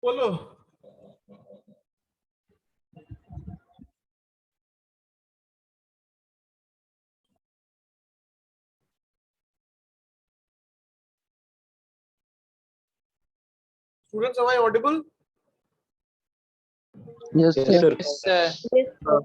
बोलो। Students, am I audible? Yes, Yes, sir. sir. Yes, sir. Yes, sir.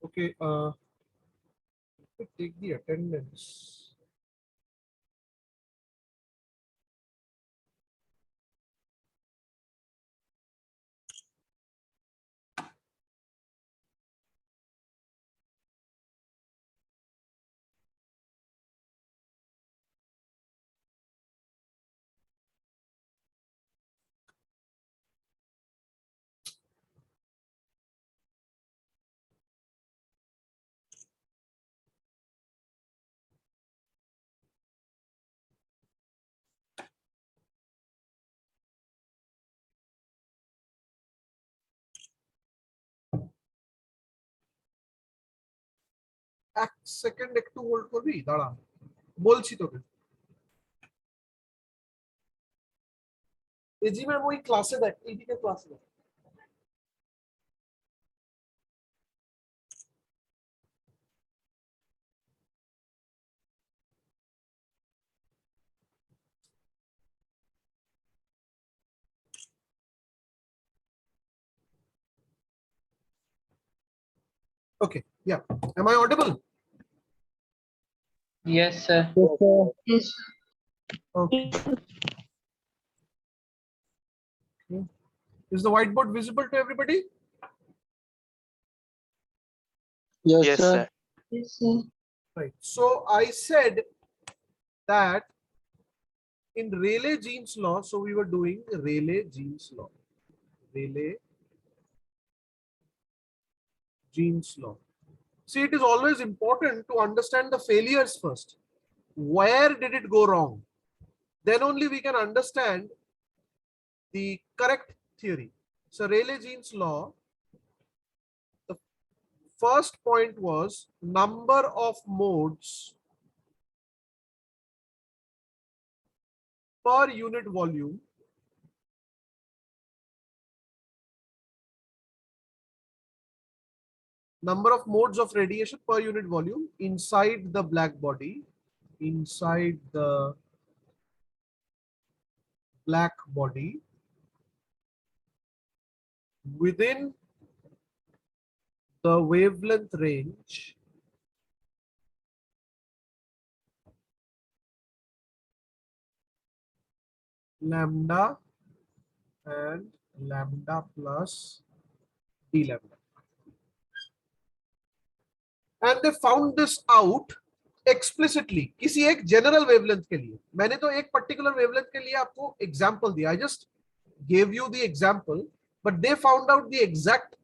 Okay. Take the attendance. এক second একটু hold করবি, দাঁড়া, বলছি তোকে। এজি ম্যাম ওই ক্লাসে দেখ, এইদিকে ক্লাসে দেখ। Okay, yeah. Am I audible? Yes, sir. Yes, sir. Yes. Okay. Is the whiteboard visible to everybody? Yes, Yes, sir. sir. Yes, sir. Right. So I said that in Rayleigh-Jeans law, so we were doing Rayleigh-Jeans law. Rayleigh-Jeans law. See, it is always important to understand the failures first. Where did it go wrong? Then only we can understand the correct theory. So Rayleigh-Jeans law, the first point was number of modes per unit volume number of modes of radiation per unit volume inside the black body, inside the black body within the wavelength range lambda and lambda plus d lambda. And they found this out explicitly किसी एक general wavelength के लिए. मैंने तो एक particular wavelength के लिए आपको example दिया. I just gave you the example, but they found out the exact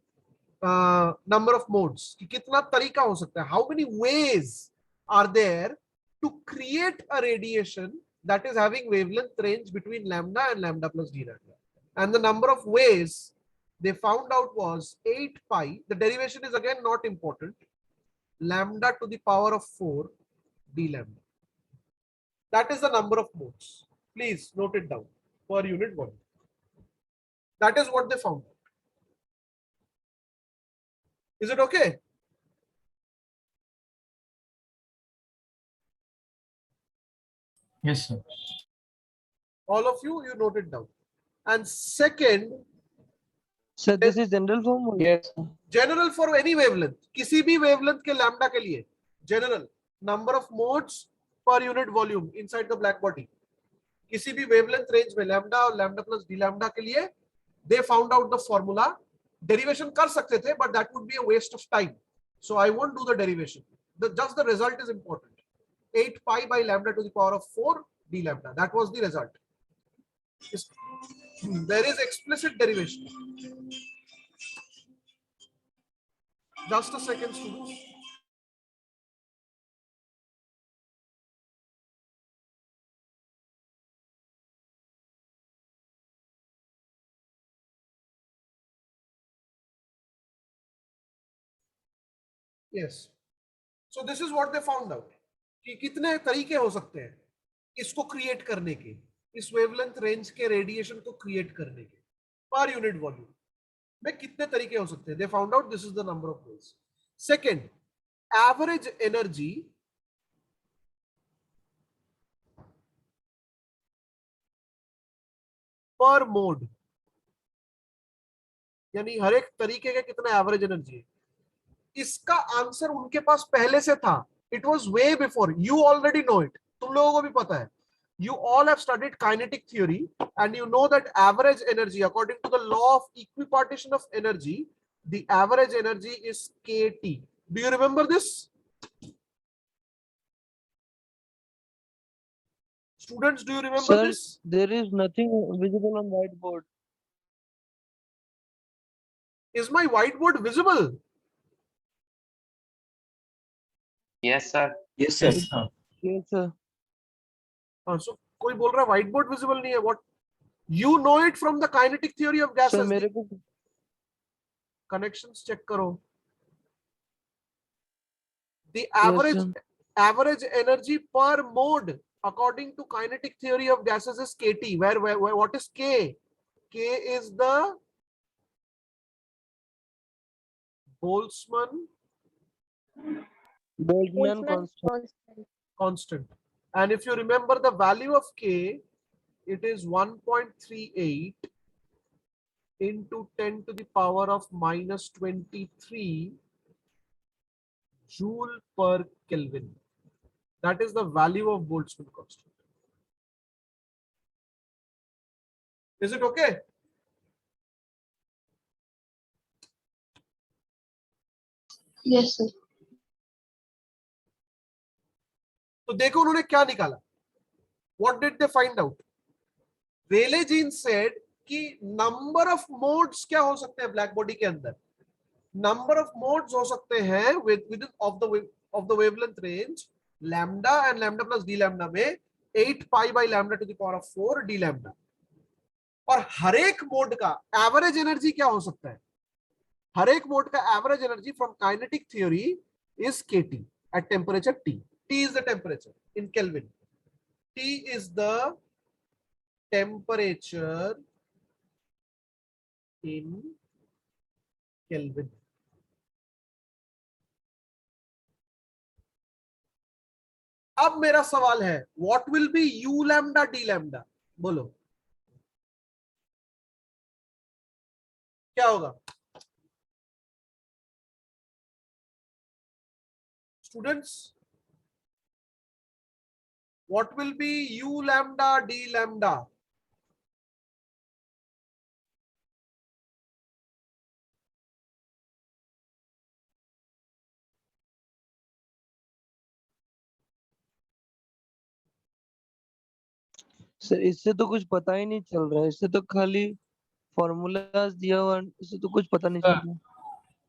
number of modes कि कितना तरीका हो सकता है. How many ways are there to create a radiation that is having wavelength range between lambda and lambda plus d lambda? And the number of ways they found out was 8 pi. The derivation is again not important. Lambda to the power of 4 d lambda. That is the number of modes. Please note it down per unit volume. That is what they found out. Is it okay? Yes, sir. All of you note it down. And second, Sir, this is general form. Yes, sir. general for any wavelength, किसी भी wavelength के lambda के लिए general number of modes per unit volume inside the black body. किसी भी wavelength range में lambda और lambda plus d lambda के लिए they found out the formula. Derivation कर सकते थे, but that would be a waste of time. So I won't do the derivation. just the result is important. 8 pi by lambda to the power of 4 d lambda. That was the result. There is explicit derivation. Just a second, students. Yes. So this is what they found out. कि कितने तरीके हो सकते हैं इसको create करने के, इस वेवलेंथ रेंज के रेडिएशन को क्रिएट करने के पर यूनिट वॉल्यूम में कितने तरीके हो सकते हैं. They found out this is the number of ways. Second, average energy पर मोड, यानी हर एक तरीके के कितना एवरेज एनर्जी है. इसका आंसर उनके पास पहले से था. It was way before. You already know it. तुम लोगों को भी पता है. You all have studied kinetic theory and you know that average energy, according to the law of equipartition of energy, the average energy is kT. Do you remember this? Students, do you remember Sir, this? there is nothing visible on whiteboard. Is my whiteboard visible? Yes, sir. Yes, sir. Yes, sir. So कोई बोल रहा है whiteboard visible नहीं है. What? You know it from the kinetic theory of Sir, gases. मेरे को Connections check करो. The Yes, sir. average energy per mode according to kinetic theory of gases is kT. Where what is K? K is the Boltzmann Boltzmann constant. constant. And if you remember the value of K, it is 1.38 into 10 to the power of minus 23 joule per Kelvin. That is the value of Boltzmann constant. Is it okay? Yes, sir. तो देखो उन्होंने क्या निकाला. What did they find out? Rayleigh Jeans said कि number of modes क्या हो सकते हैं ब्लैक बॉडी के अंदर. नंबर ऑफ मोड्स हो सकते हैं with of the wavelength range lambda and lambda plus D lambda में 8 pi by lambda to the power of 4 D lambda. और हर एक मोड का एवरेज एनर्जी क्या हो सकता है. हर एक मोड का average energy from kinetic theory is kT at temperature T. T is the temperature in Kelvin. T is the temperature in Kelvin. अब मेरा सवाल है, what will be U lambda D lambda? बोलो क्या होगा students. What will be U lambda D lambda? Sir इससे तो कुछ पता ही नहीं चल रहा है. इससे तो खाली फॉर्मूलाज दिया हुआ है, इससे तो कुछ पता नहीं चल रहा.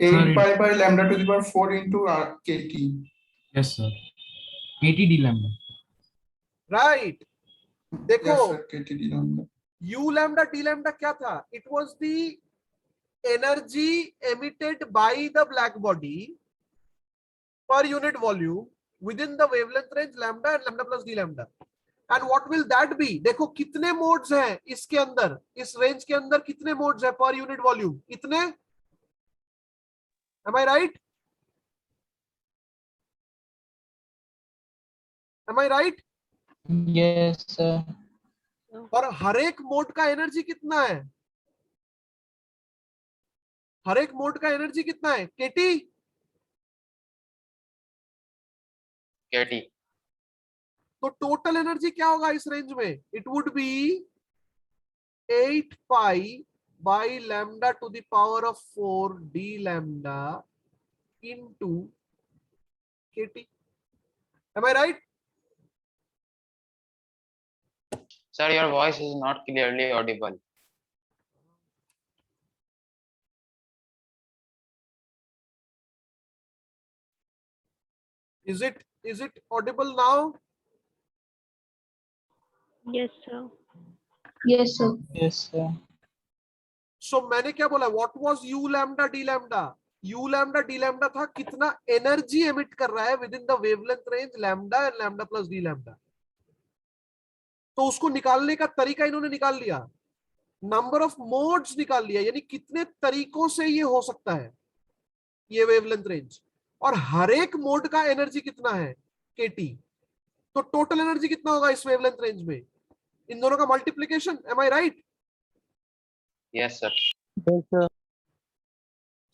8 pi by lambda to the power 4 into kT. Yes, sir. KT d lambda. Right. देखो Yes, sir. kT d lambda. U lambda D lambda क्या था. It was the energy emitted by the black body per unit volume within the wavelength range lambda and lambda plus D lambda. And what will that be? देखो कितने modes हैं इसके अंदर, इस range के अंदर कितने मोड्स हैं पर यूनिट वॉल्यूम. इतने. Am I right? Am I right? Yes, sir. और हर एक मोड का एनर्जी कितना है. हर एक मोड का एनर्जी कितना है kT. kT. तो टोटल एनर्जी क्या होगा इस रेंज में. It would be 8 pi by lambda to the power of 4 D lambda into KT. Am I right? Sir, your voice is not clearly audible. Is it audible now? Yes, sir. Yes, sir. Yes, sir. So मैंने क्या बोला? What was U lambda D lambda? U lambda D lambda था कितना energy emit कर रहा है with in the wavelength range lambda and lambda plus D lambda. तो उसको निकालने का तरीका इन्होंने निकाल लिया. नंबर ऑफ मोड्स निकाल लिया, यानी कितने तरीकों से ये हो सकता है ये वेवलेंथ रेंज, और हर एक मोड का एनर्जी कितना है KT. तो टोटल एनर्जी कितना होगा इस वेवलेंथ रेंज में, इन दोनों का multiplication. M I right? Yes, sir. Yes, sir.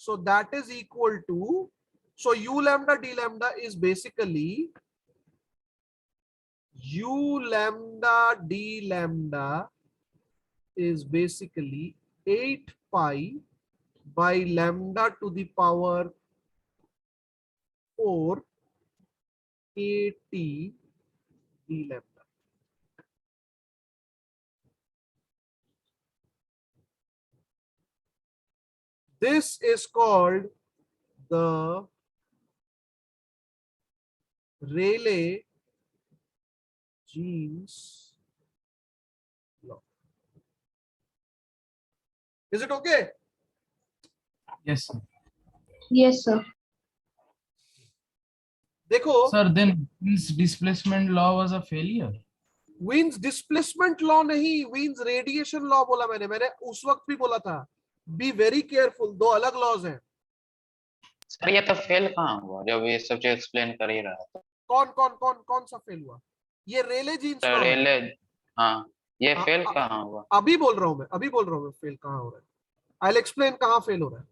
So that is equal to, so U lambda D lambda is basically U lambda D lambda is basically 8 pi by lambda to the power 4 KT D lambda. This is called the Rayleigh-Jeans law. Is it okay? Yes, sir. Yes, sir. देखो, Sir, then Wien's displacement law was a failure. Wien's displacement law नहीं, Wien's radiation law बोला मैंने उस वक्त भी बोला था. Be very careful, दो अलग laws हैं. सर ये तो फेल कहाँ हुआ जब ये सब चीज एक्सप्लेन कर ही रहा था. कौन सा फेल हुआ? ये रेले जीन्स सर लॉ है. रेले, हाँ ये हाँ, फेल कहाँ हुआ? अभी बोल रहा हूँ मैं फेल कहाँ हो रहा है. I'll explain कहाँ फेल हो रहा है.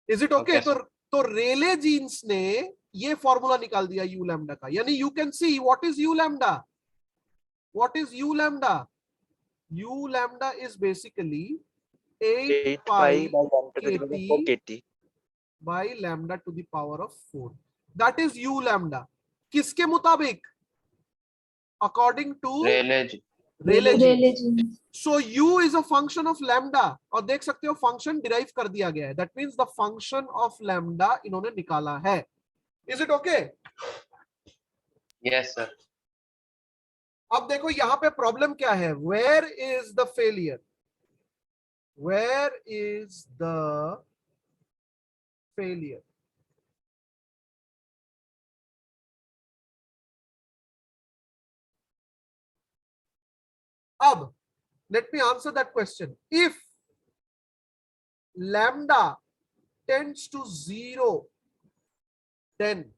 Is it okay? Okay, तो रेले जीन्स ने ये फॉर्मूला निकाल दिया U लैम्डा का. यानी you can see what is U lambda. What is U lambda? U lambda is basically 8 pi KT by lambda to the power of 4. That is U lambda. किसके मुताबिक? According to Rayleigh Rayleigh Rayleigh jeans. jeans. So U is a function of lambda. और देख सकते हो function derive कर दिया गया है. That means the function of lambda इन्होंने निकाला है. Is it okay? Yes sir. अब देखो यहां पे प्रॉब्लम क्या है. Where is the failure? Where is the failure? अब let me answer that question. If lambda tends to 0, then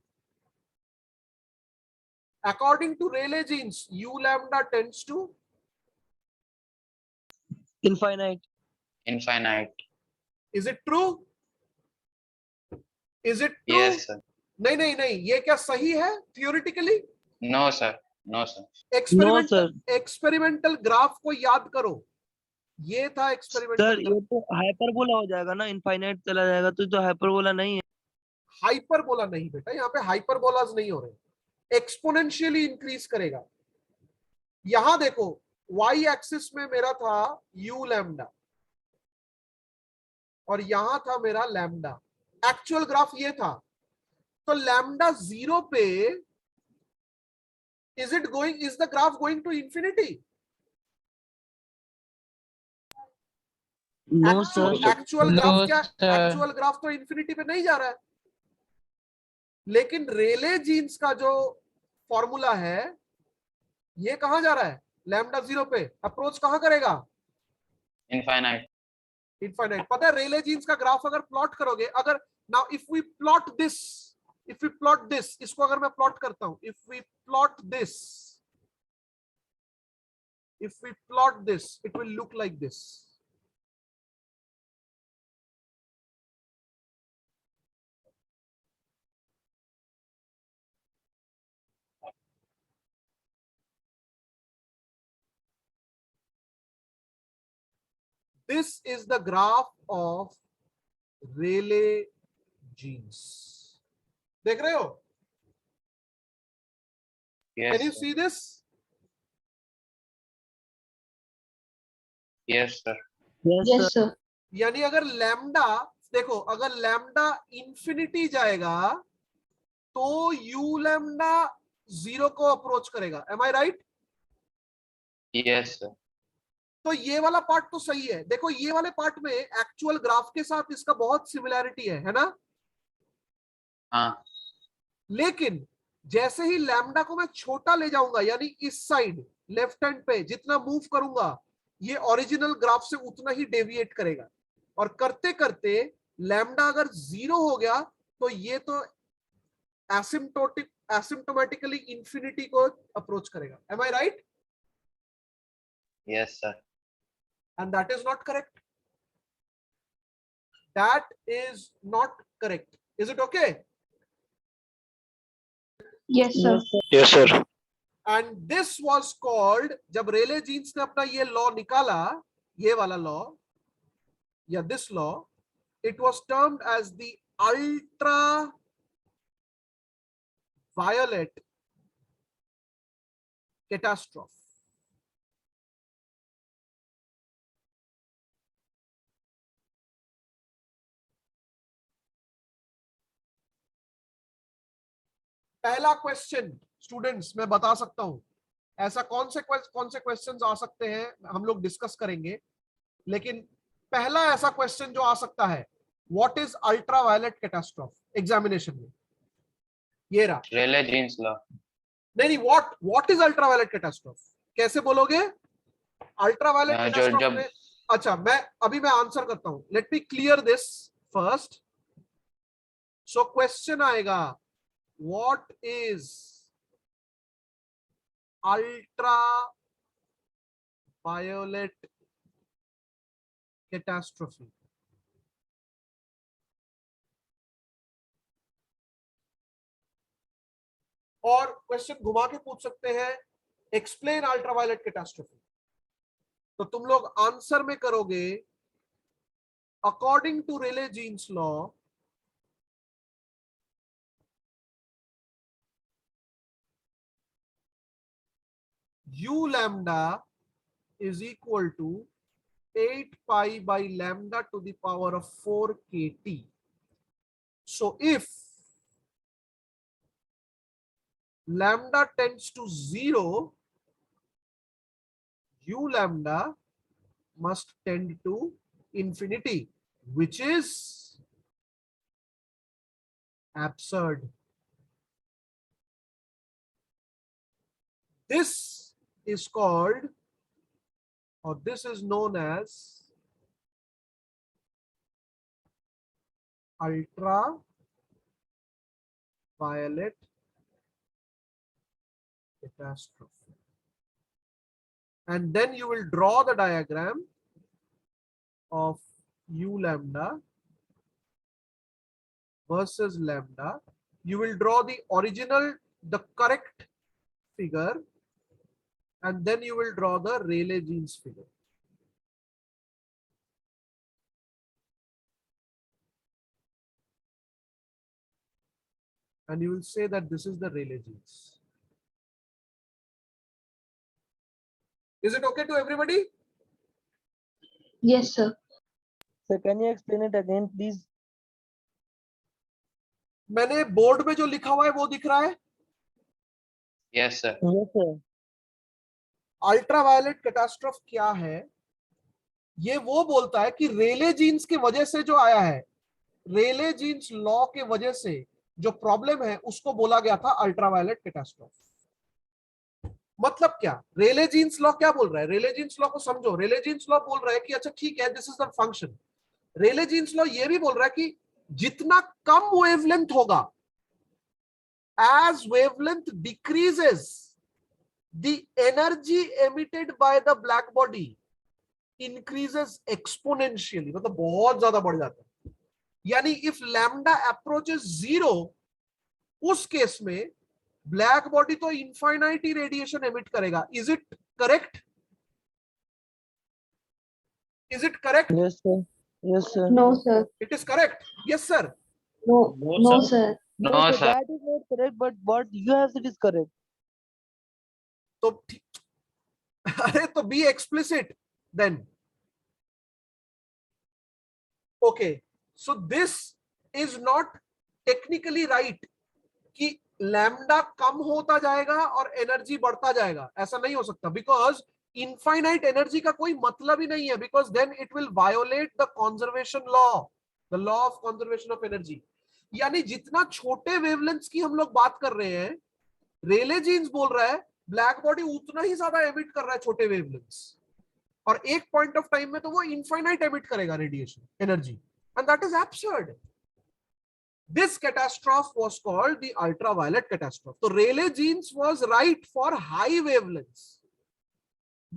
according to Rayleigh jeans, U lambda tends to Infinite. Infinite. Is it true? Is it true? Yes sir. नहीं, ये क्या सही है theoretically? No sir, no sir. No, sir. Experimental graph को याद करो. ये था सर एक्सपेरिमेंटल. ये तो हाइपरबोला हो जाएगा ना, इनफाइनाइट चला जाएगा तो हाइपरबोला नहीं है. हाइपरबोला नहीं बेटा, यहाँ पे हाइपरबोलाज नहीं हो रहे. एक्सपोनेंशियली इंक्रीज करेगा. यहां देखो y एक्सिस में मेरा था U लैम्डा और यहां था मेरा लैम्डा. एक्चुअल ग्राफ ये था. तो लैम्डा 0 पे is the graph going to infinity? No, sir. Actual graph क्या? एक्चुअल ग्राफ तो इंफिनिटी पे नहीं जा रहा है. लेकिन रेले जीन्स का जो फॉर्मूला है ये कहां जा रहा है? लैम्डा 0 पे. अप्रोच कहां करेगा? इनफाइनाइट. इनफाइनाइट. पता है रेले जीन्स का ग्राफ अगर प्लॉट करोगे, अगर now if we plot this, इसको अगर मैं प्लॉट करता हूं, if we plot this it will look like this. This is the graph of Rayleigh jeans. देख रहे हो? Yes, Can you sir. see this? Yes, sir. Yes, Yes, sir. sir. यानी अगर लैम्डा, देखो अगर लैम्डा इंफिनिटी जाएगा तो you lambda 0 को अप्रोच करेगा. Am I right? Yes, sir. तो ये वाला पार्ट तो सही है. देखो ये वाले पार्ट में एक्चुअल ग्राफ के साथ इसका बहुत सिमिलैरिटी है ना? हाँ. लेकिन जैसे ही लैम्डा को मैं छोटा ले जाऊंगा, यानी इस साइड लेफ्ट हैंड पे जितना मूव करूंगा, ये ओरिजिनल ग्राफ से उतना ही डेविएट करेगा. और करते करते लैम्डा अगर 0 हो गया तो ये तो एसिम्प्टोमेटिकली इंफिनिटी को अप्रोच करेगा. Am I right? Yes, sir. And that is not correct. That is not correct. Is it okay? Yes, sir. Yes, sir. And this was called, जब रेले जीन्स ने अपना ये लॉ निकाला, ये वाला लॉ या this law, it was termed as the ultra violet catastrophe. पहला question students मैं बता सकता हूं, ऐसा कौन से क्वेश्चंस आ सकते हैं हम लोग डिस्कस करेंगे, लेकिन पहला ऐसा क्वेश्चन जो आ सकता है, what is ultra violet catastrophe examination में, ये रहा. Rayleigh Jeans law. नहीं, what is ultra violet catastrophe कैसे बोलोगे? अल्ट्रा वायलेट जो कैटास्ट्रोफ जब में, अच्छा मैं आंसर करता हूं. Let me clear this first. So question आएगा, what is ultraviolet catastrophe. और क्वेश्चन घुमा के पूछ सकते हैं, एक्सप्लेन अल्ट्रावायलेट कैटास्ट्रोफी. तो तुम लोग आंसर में करोगे, according to Rayleigh Jeans law, u lambda is equal to 8 pi by lambda to the power of 4 kt. So if lambda tends to 0, u lambda must tend to infinity, which is absurd. This is called, or this is known as, ultraviolet catastrophe. And then you will draw the diagram of u lambda versus lambda. You will draw the original, the correct figure, and then you will draw the Rayleigh Jeans figure. And you will say that this is the Rayleigh Jeans. Is it okay to everybody? Yes, sir. Sir, can you explain it again, please? मैंने board में जो लिखा हुआ है वो दिख रहा है. Yes, sir. Yes, sir. Ultraviolet catastrophe क्या है? ये वो बोलता है कि रेले जीन्स की वजह से जो आया है, रेले जीन्स लॉ के वजह से जो प्रॉब्लम है, उसको बोला गया था अल्ट्रावायलेट कैटास्ट्रोफ. मतलब क्या? रेले जीन्स लॉ क्या बोल रहा है? रेले जीन्स लॉ को समझो. रेले जीन्स लॉ बोल रहा है कि अच्छा ठीक है, this is the function. Rayleigh Jeans law ये भी बोल रहा है कि जितना कम वेवलेंथ होगा, as wavelength decreases, the energy emitted by the black body increases exponentially, मतलब बहुत ज्यादा बढ़ जाता है. यानी if lambda approaches 0, उस केस में ब्लैक बॉडी तो इनफाइनाइट रेडिएशन एमिट करेगा. Is it correct? Is it correct? Yes, sir. Yes, sir. No, sir. It is correct. Yes sir. No, no, sir. No, sir. That is not correct, but what you have said is correct. तो अरे तो be explicit then. Okay, so this is not technically right कि lambda कम होता जाएगा और energy बढ़ता जाएगा, ऐसा नहीं हो सकता, बिकॉज इनफाइनाइट एनर्जी का कोई मतलब ही नहीं है, because then it will violate the conservation law, the law of conservation of energy. यानी जितना छोटे वेवलेंथ्स की हम लोग बात कर रहे हैं, रेले जीन्स बोल रहा है ब्लैक बॉडी उतना ही ज्यादा एमिट कर रहा है छोटे वेवलेंथ्स, और एक पॉइंट ऑफ टाइम में तो वो इनफाइनाइट एमिट करेगा radiation energy, and that is absurd. This catastrophe was called the ultraviolet catastrophe. So Rayleigh Jeans was right for high wavelengths,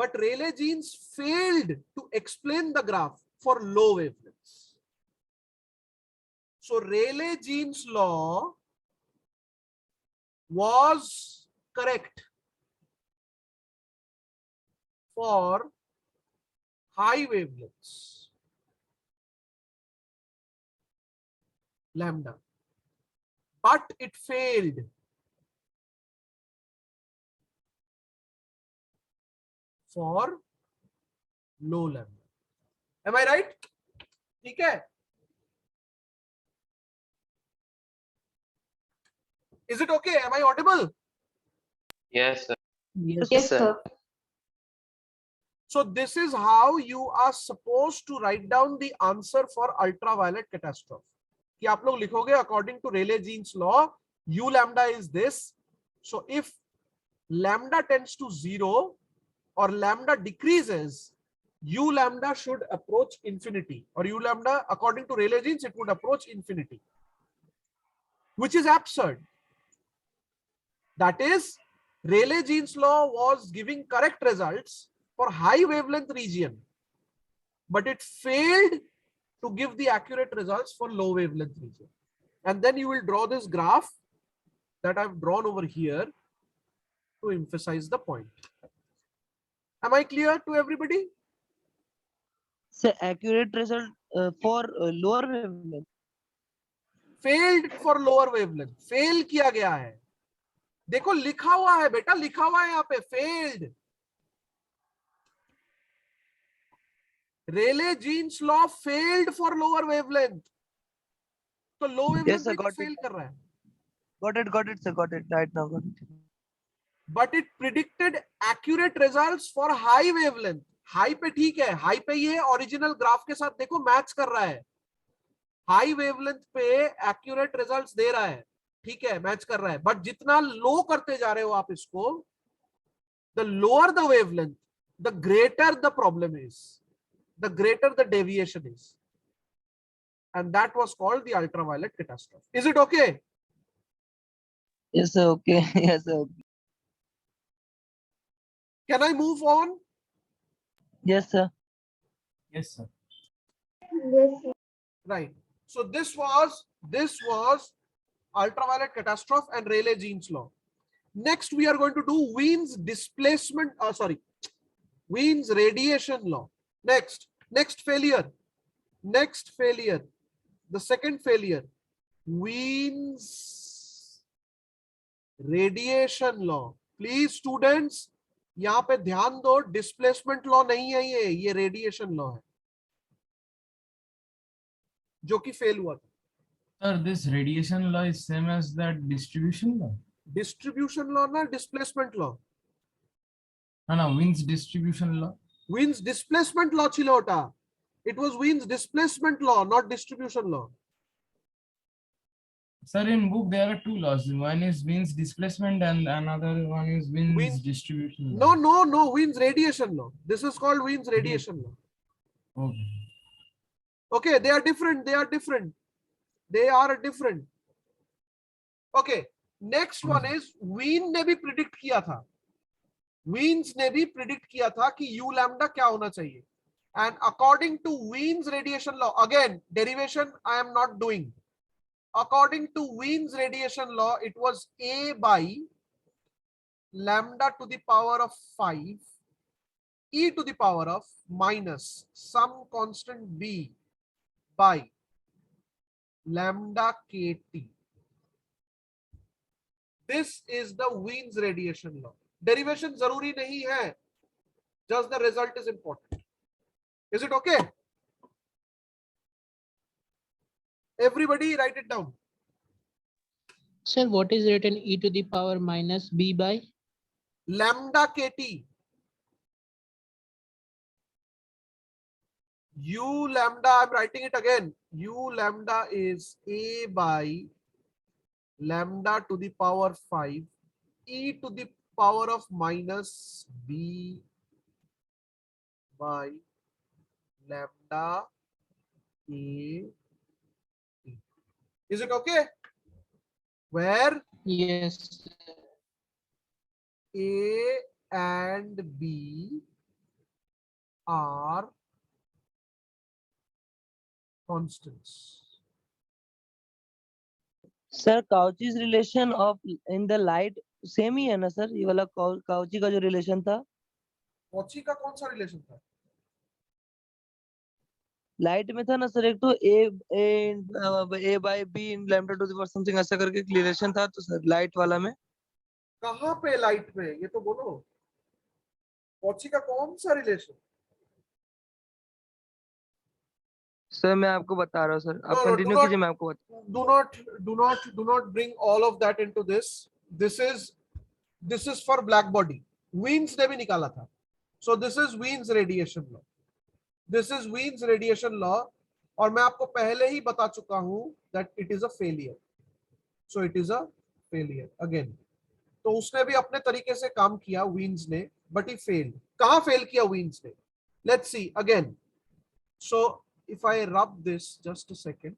but Rayleigh Jeans failed to explain the graph for low wavelengths. So Rayleigh Jeans law was correct for high wavelengths, lambda, but it failed for low lambda. Am I right? ठीक है? Is it okay? Am I audible? Yes, sir. Yes, sir. So this is how you are supposed to write down the answer for ultraviolet catastrophe. कि आप लोग लिखोगे according to Rayleigh Jeans law, u lambda is this. So if lambda tends to 0 or lambda decreases, u lambda should approach infinity, or u lambda according to Rayleigh Jeans it would approach infinity, which is absurd. That is, Rayleigh Jeans law was giving correct results for high wavelength region, but it failed to give the accurate results for low wavelength region. And then you will draw this graph that I've drawn over here to emphasize the point. Am I clear to everybody? So accurate result for lower wavelength. Failed for lower wavelength. Fail किया गया है. देखो लिखा हुआ है बेटा, लिखा हुआ है यहाँ पे failed. Rayleigh Jeans law failed for lower wavelength. तो low wavelength Yes, sir, भी तो got fail it. कर रहा है. Got it, sir. Got it. Right now, got it. But it predicted accurate results for high wavelength. High पे ठीक है, high पे ये original graph के साथ देखो मैच कर रहा है. High wavelength पे accurate results दे रहा है, ठीक है, मैच कर रहा है. But जितना low करते जा रहे हो आप इसको, the lower the wavelength, the greater the problem is, the greater the deviation is, and that was called the ultraviolet catastrophe. Is it okay? Yes, sir. Okay. Yes, sir. Okay. Can I move on? Yes, sir. Yes, sir. Right. So this was ultraviolet catastrophe and Rayleigh Jeans law. Next we are going to do Wien's displacement, Wien's radiation law. Next failure. The second failure, Wien's radiation law. Please students, यहाँ पे ध्यान दो, displacement law नहीं है ये radiation law है जो कि फेल हुआ था. Sir, this radiation law is same as that distribution law. Distribution law ना displacement law. No, Wien's distribution law. Wien's displacement law ছিল ওটা. It was Wien's displacement law, not distribution law. Sir, in book there are two laws. One is Wien's displacement and another one is Wien's distribution law. No, Wien's radiation law. This is called Wien's radiation law. Okay. Okay, they are different. Okay, next one is Wien ने भी predict किया था. Wien's ने भी predict किया था कि U lambda क्या होना चाहिए. And according to Wien's radiation law, again derivation I am not doing. According to Wien's radiation law, it was A by lambda to the power of 5 e to the power of minus some constant b by lambda kt. This is the Wien's radiation law. Derivation जरूरी नहीं है, just the result is important. Is it okay? Everybody right it down. Sir, what is written e to the power minus b by? Lambda kt. U lambda, I'm writing it again. U lambda is a by lambda to the power 5 e to the power of minus b by lambda a. Is it okay? Where Yes. a and b are constants. Sir Cauchy's relation of in the light same ही है ना sir? ये वाला Cauchy का जो relation था Cauchy का कौन सा रिलेशन था? लाइट में था ना सर, एक तो A by B in lambda to the power something ऐसा करके एक रिलेशन था, तो सर लाइट वाला में कहाँ पे लाइट में? ये तो बोलो, कौची का कौन सा रिलेशन? सर मैं आपको बता रहा हूँ सर, आप No, no, कंटिन्यू कीजिए, मैं आपको बता. do not bring all of that into this. This is for black body. Wiens ने भी निकाला था. So this is Wiens radiation law. This is Wiens radiation law. और मैं आपको पहले ही बता चुका हूं that it is a failure. So it is a failure again. तो उसने भी अपने तरीके से काम किया Wiens ने, but he failed. कहाँ fail किया Wiens ने? Let's see again. So if I rub this, just a second.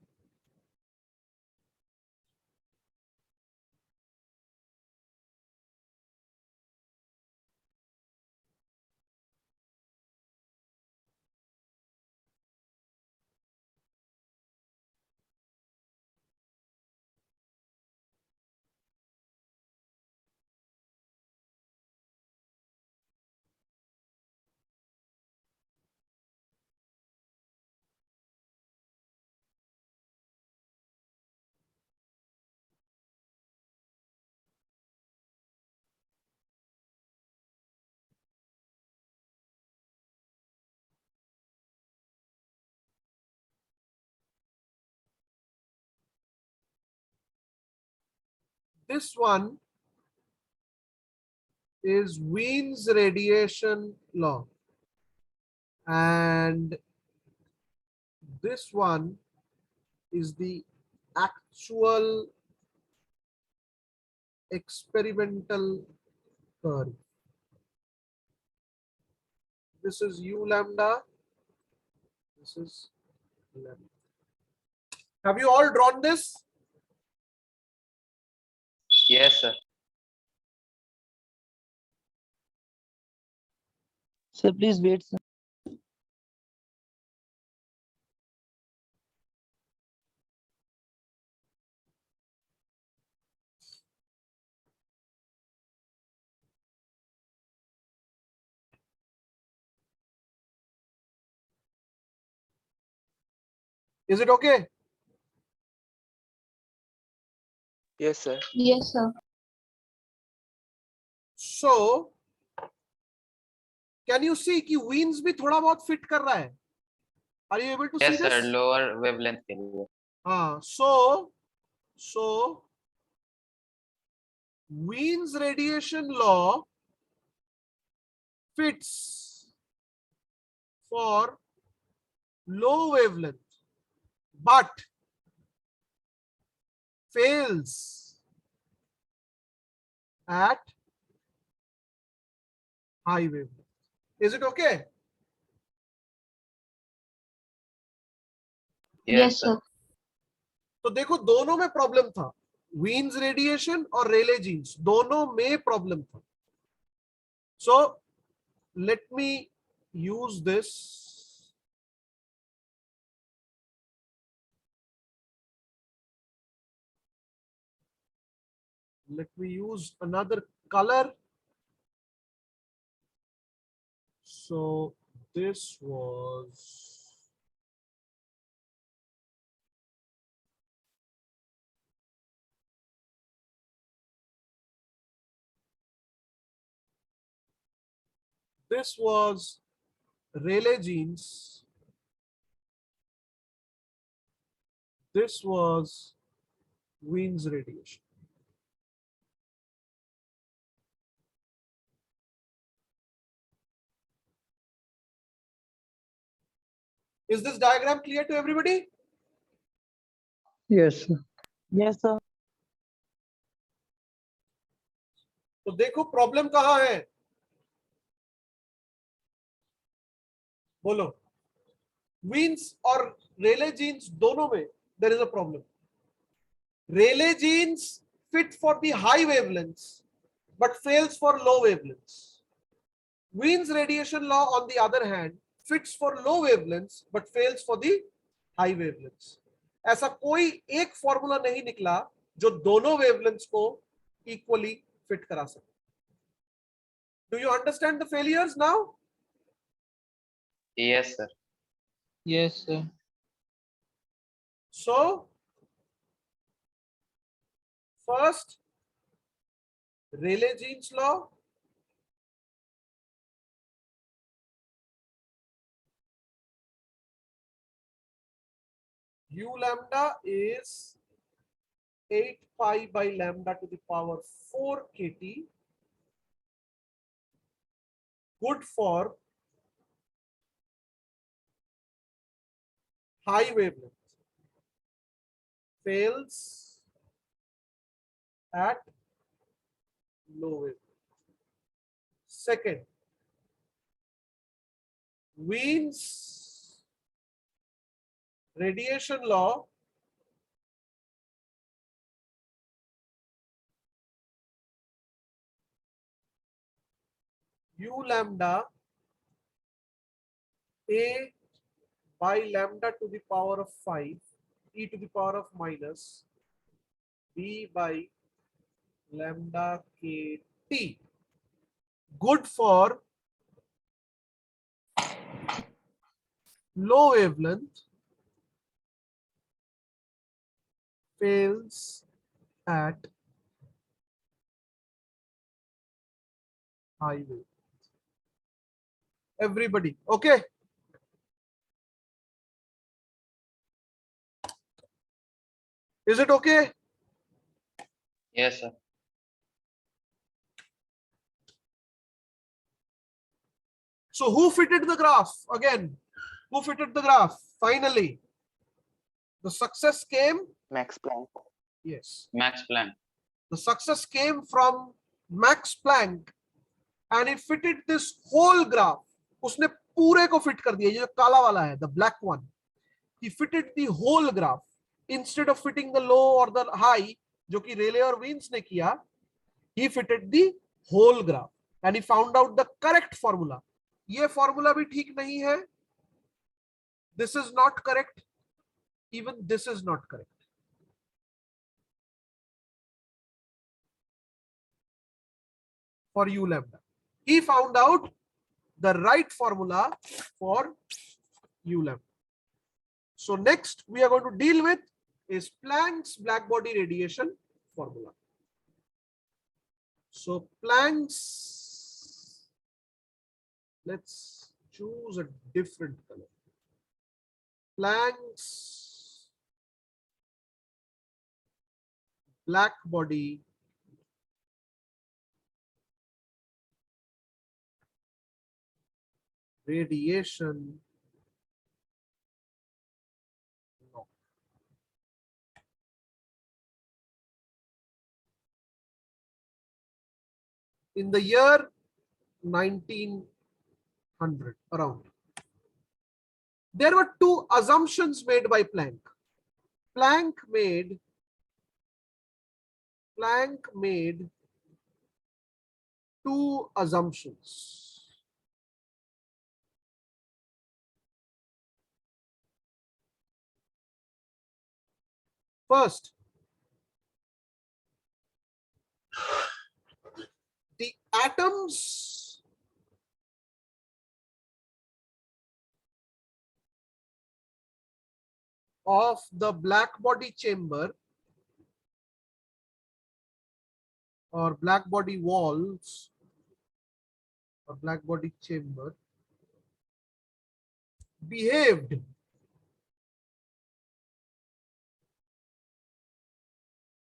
This one is Wien's radiation law, and this one is the actual experimental curve. This is u lambda, this is lambda. Have you all drawn this? Yes, sir. Sir please wait sir. Is it okay? Yes sir. Yes, sir. So can you see कि Wiens भी थोड़ा बहुत fit कर रहा है? Are you able to Yes, see sir. this? Lower wavelength के लिए. हाँ, so Wien's radiation law fits for low wavelength, but fails at high wavelength. Is it okay? Yes, sir. तो देखो दोनों में प्रॉब्लम था, वीन्स रेडिएशन और रेले जीन्स दोनों में प्रॉब्लम था. So let me use this. Let me use another color. So this was This was Rayleigh jeans. This was Wien's radiation. Is this diagram clear to everybody? Yes, sir. Yes, sir. तो देखो problem कहां है, बोलो। वीन्स और रेले Jeans दोनों में there is a problem. Rayleigh Jeans fit for the high wavelengths but fails for low wavelengths. Wien's radiation law on the other hand fits for low wavelengths but fails for the high wavelengths. ऐसा कोई एक formula नहीं निकला जो दोनों wavelengths को equally fit करा सके। Do you understand the failures now? Yes, sir. Yes, sir. So first, Rayleigh jeans law, u lambda is 8 pi by lambda to the power 4 kt, good for high wavelength, fails at low wavelength. Second, Wien's radiation law u lambda a by lambda to the power of 5 e to the power of minus b by lambda kt, good for low wavelength, fails at high wavelength. Everybody okay? Is it okay? Yes, sir. So who fitted the graph again? Who fitted the graph? Finally, the success came. Max Planck. Yes, Max Planck. the success came from Max Planck, and he fitted this whole graph. उसने पूरे को fit कर दिया, ये जो काला वाला है, the black one. He fitted the whole graph instead of fitting the low or the high, जो कि रेले और वीन्स ने किया. He fitted the whole graph and he found out the correct formula. ये फॉर्मूला भी ठीक नहीं है. This is not correct. Even this is not correct. For u lambda, he found out the right formula for u lambda. So next we are going to deal with is Planck's black body radiation formula. So Planck's, let's choose a different color. Planck's black body radiation law. In the year 1900 around, there were two assumptions made by Planck. Planck made two assumptions. First, the atoms of the black body chamber or black body walls a black body chamber behaved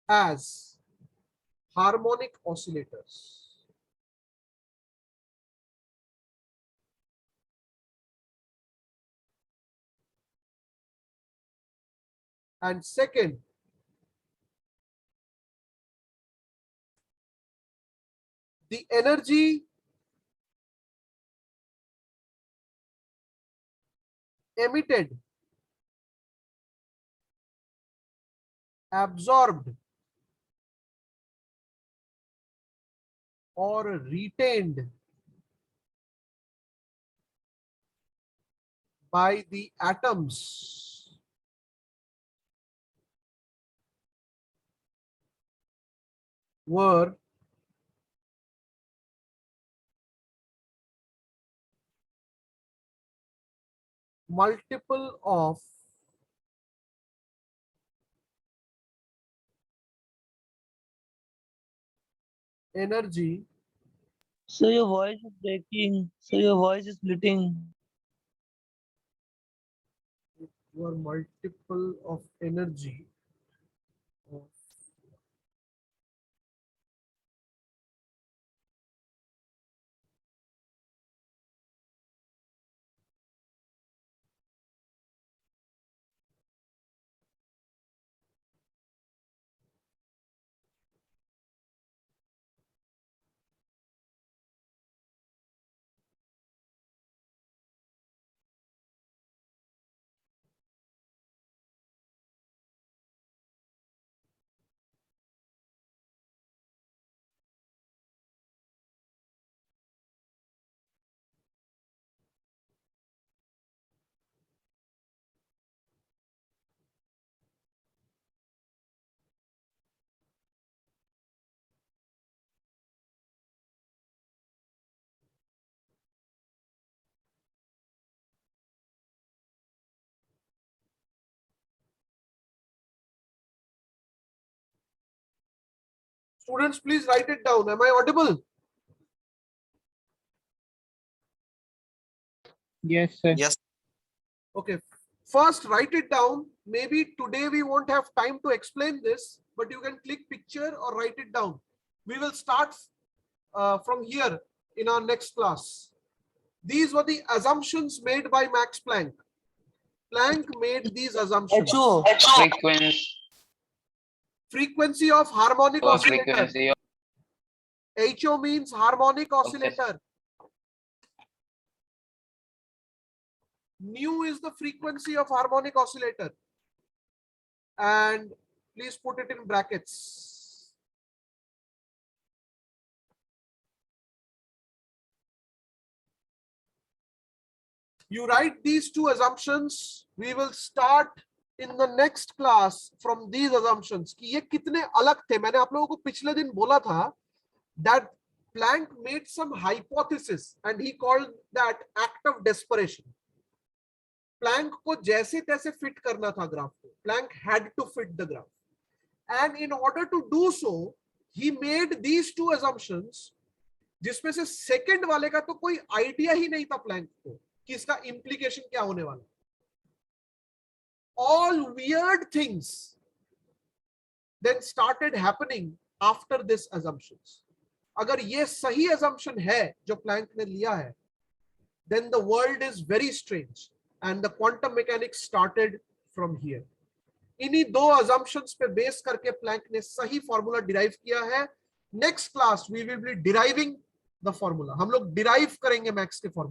as harmonic oscillators. And second, the energy emitted, absorbed, or retained by the atoms were multiple of energy So your voice is breaking. So your voice is splitting. were multiple of energy of students, please write it down. Am I audible? Yes, sir. Yes. Okay, first write it down. Maybe today we won't have time to explain this, but you can click picture or write it down. We will start from here in our next class. These were the assumptions made by Max Planck. Planck made these assumptions. HO. Frequency of harmonic oscillator. frequency of HO means harmonic oscillator. Nu is the frequency of harmonic oscillator. And please put it in brackets. You write these two assumptions. We will start in the next class from these assumptions. कि ये कितने अलग थे. मैंने आप लोगों को पिछले दिन बोला था that Planck made some hypothesis and he called that act of desperation. Planck को जैसे तैसे fit करना था ग्राफ को. Planck had to fit the graph. And in order to do so, he made these two assumptions, जिसमें से second वाले का तो कोई idea ही नहीं था Planck को कि इसका implication क्या होने वाला. All weird things then started happening after this assumptions. अगर ये सही assumption है जो Planck ने लिया है, then the world is very strange and the quantum mechanics started from here. इन्हीं दो assumptions पे बेस करके Planck ने सही formula derive किया है. Next class we will be deriving the formula. हम लोग derive करेंगे Max के formula.